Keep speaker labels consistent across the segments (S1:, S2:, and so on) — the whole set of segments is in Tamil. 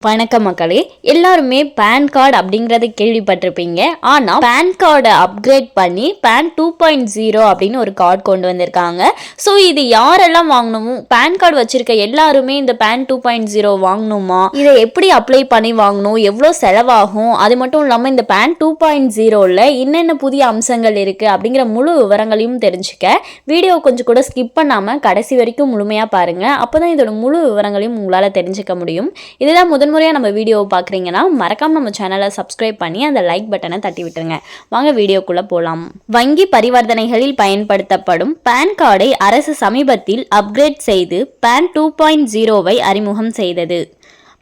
S1: வணக்கம் மக்களே, எல்லாருமே பேன் கார்டு அப்படிங்கறத கேள்விப்பட்டிருப்பீங்க. ஆனா பேன் கார்டை அப்கிரேட் பண்ணி பேன் 2.0 அப்படின்னு ஒரு கார்டு கொண்டு வந்திருக்காங்க. ஸோ இது யாரெல்லாம் வாங்கணுமோ, பேன் கார்டு வச்சிருக்க எல்லாருமே இந்த பேன் 2.0 வாங்கணுமா, இதை எப்படி அப்ளை பண்ணி வாங்கணும், எவ்வளோ செலவாகும், அது மட்டும் இல்லாமல் இந்த பேன் 2.0ல என்னென்ன புதிய அம்சங்கள் இருக்கு அப்படிங்கிற முழு விவரங்களையும் தெரிஞ்சுக்க வீடியோ கொஞ்சம் கூட ஸ்கிப் பண்ணாம கடைசி வரைக்கும் முழுமையா பாருங்க. அப்போதான் இதோட முழு விவரங்களையும் உங்களால தெரிஞ்சுக்க முடியும். இதுதான் முதன்முறையாக நம்ம வீடியோவை பார்க்குறீங்கன்னா மறக்காம நம்ம சேனலை சப்ஸ்கிரைப் பண்ணி அந்த லைக் பட்டனை தட்டி விட்டுருங்க. வாங்க வீடியோக்குள்ளே போகலாம். வங்கி பரிவர்த்தனைகளில் பயன்படுத்தப்படும் பேன் கார்டை அரசு சமீபத்தில் அப்கிரேட் செய்து பேன் 2.0வை அறிமுகம் செய்தது.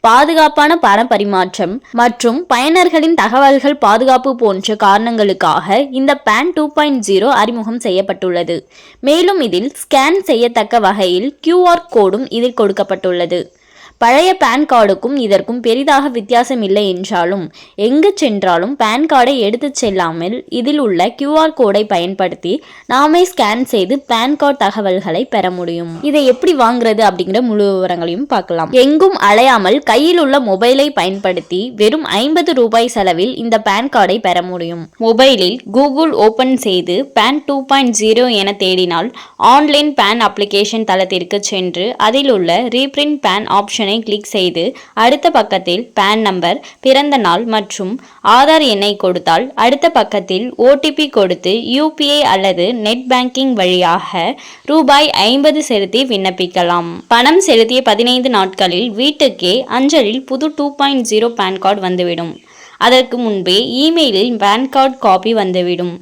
S1: பாதுகாப்பான பண பரிமாற்றம் மற்றும் பயனர்களின் தகவல்கள் பாதுகாப்பு போன்ற காரணங்களுக்காக இந்த பேன் 2.0 அறிமுகம் செய்யப்பட்டுள்ளது. மேலும் இதில் ஸ்கேன் செய்யத்தக்க வகையில் QR கோடும் இதில் கொடுக்கப்பட்டுள்ளது. பழைய பேன் கார்டுக்கும் இதற்கும் பெரிதாக வித்தியாசம் இல்லை என்றாலும் எங்கு சென்றாலும் பேன் கார்டை எடுத்து செல்லாமல் இதில் உள்ள QR கோடை பயன்படுத்தி நாமே ஸ்கேன் செய்து பேன் கார்டு தகவல்களை பெற முடியும். இதை எப்படி வாங்குறது அப்படிங்கிற முழு விவரங்களையும் பார்க்கலாம். எங்கும் அலையாமல் கையில் உள்ள மொபைலை பயன்படுத்தி வெறும் 50 ரூபாய் செலவில் இந்த பேன் கார்டை பெற முடியும். மொபைலில் கூகுள் ஓபன் செய்து பேன் 2.0 என தேடினால் ஆன்லைன் பேன் அப்ளிகேஷன் தளத்திற்கு சென்று அதில் உள்ள ரீபிரிண்ட் பேன் ஆப்ஷனை கிளிக் செய்து அடுத்த பக்கத்தில் பேன் நம்பர், பிறந்த நாள் மற்றும் ஆதார் எண்ணை கொடுத்தால் அடுத்த பக்கத்தில் OTP கொடுத்து UPI அல்லது நெட் பேங்கிங் வழியாக ரூபாய் 50 செலுத்தி விண்ணப்பிக்கலாம். பணம் செலுத்திய 15 நாட்களில் வீட்டுக்கே அஞ்சலில் புது 2.0 பேன் கார்டு வந்துவிடும். அதற்கு முன்பே இமெயிலில் பேன் கார்டு காப்பி வந்துவிடும்.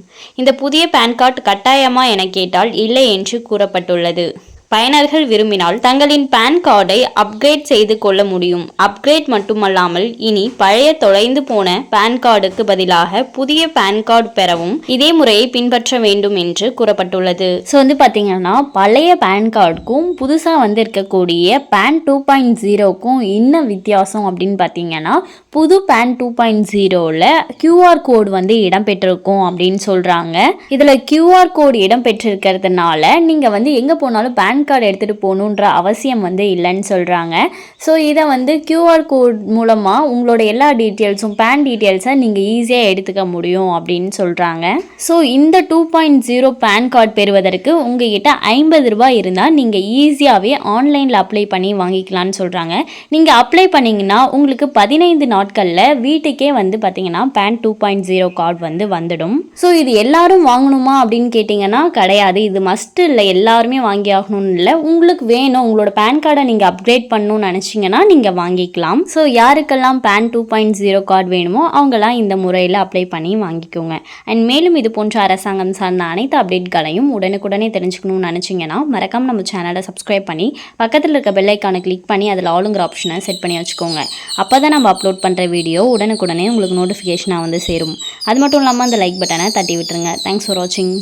S1: இந்த புதிய பேன் கார்டு கட்டாயமா என கேட்டால் இல்லை என்று கூறப்பட்டுள்ளது. பயனர்கள் விரும்பினால் தங்களின் பேன் கார்டை அப்கிரேட் செய்து கொள்ள முடியும். அப்கிரேட் மட்டுமல்லாமல் இனி பழைய தொலைந்து போன பேன் கார்டுக்கு பதிலாக புதிய பேன் கார்டு பெறவும் இதே முறையை பின்பற்ற வேண்டும் என்று கூறப்பட்டுள்ளது. ஸோ பார்த்தீங்கன்னா பழைய பேன் கார்டுக்கும் புதுசாக இருக்கக்கூடிய பேன் 2.0க்கும் என்ன வித்தியாசம் அப்படின்னு பார்த்தீங்கன்னா, புது பேன் 2.0ல QR கோடு இடம்பெற்றிருக்கும் அப்படின்னு சொல்றாங்க. இதில் QR கோடு இடம்பெற்றிருக்கிறதுனால நீங்கள் எங்கே போனாலும் பேன் கார்டு எடுத்துகிட்டு போகணுன்ற அவசியம் இல்லைன்னு சொல்கிறாங்க. ஸோ இதை QR கோட் மூலமாக உங்களோட எல்லா டீட்டெயில்ஸும் பேன் டீட்டெயில்ஸை நீங்கள் ஈஸியாக எடுத்துக்க முடியும் அப்படின்னு சொல்கிறாங்க. ஸோ இந்த 2.0 பேன் கார்டு பெறுவதற்கு உங்ககிட்ட 50 ரூபாய் இருந்தால் நீங்கள் ஈஸியாகவே ஆன்லைனில் அப்ளை பண்ணி வாங்கிக்கலான்னு சொல்கிறாங்க. நீங்கள் அப்ளை பண்ணிங்கன்னா உங்களுக்கு 15 நாட்களில் வீட்டுக்கே பார்த்தீங்கன்னா பேன் 2.0 கார்டு வந்துடும். ஸோ இது எல்லாரும் வாங்கணுமா அப்படின்னு கேட்டிங்கன்னா கிடையாது. இது மஸ்ட் இல்லை, எல்லாருமே வாங்கி ஆகணும்னு இல்லை. உங்களுக்கு வேணும், உங்களோட பேன் கார்டை நீங்கள் அப்கிரேட் பண்ணணும்னு நினச்சிங்கன்னா நீங்கள் வாங்கிக்கலாம். ஸோ யாருக்கெல்லாம் பேன் 2.0 கார்டு வேணுமோ அவங்கெல்லாம் இந்த முறையில் அப்ளை பண்ணி வாங்கிக்கோங்க. அண்ட் மேலும் இது போன்ற அரசாங்கம் சார்ந்த அனைத்து அப்டேட்களையும் உடனுக்குடனே தெரிஞ்சுக்கணும்னு நினச்சிங்கன்னா மறக்காம நம்ம சேனலை சப்ஸ்கிரைப் பண்ணி பக்கத்தில் இருக்க பெல் ஐக்கானை கிளிக் பண்ணி அதில் ஆளுங்கிற ஆப்ஷனை செட் பண்ணி வச்சுக்கோங்க. அப்போ தான் நம்ம அப்லோட் பண்ணுற வீடியோ உடனுக்குடனே உங்களுக்கு நோட்டிஃபிகேஷனாக சேரும். அது மட்டும் இல்லாமல் அந்த லைக் பட்டனை தட்டி விட்டுருங்க. தேங்க்ஸ் ஃபார் வாட்சிங்.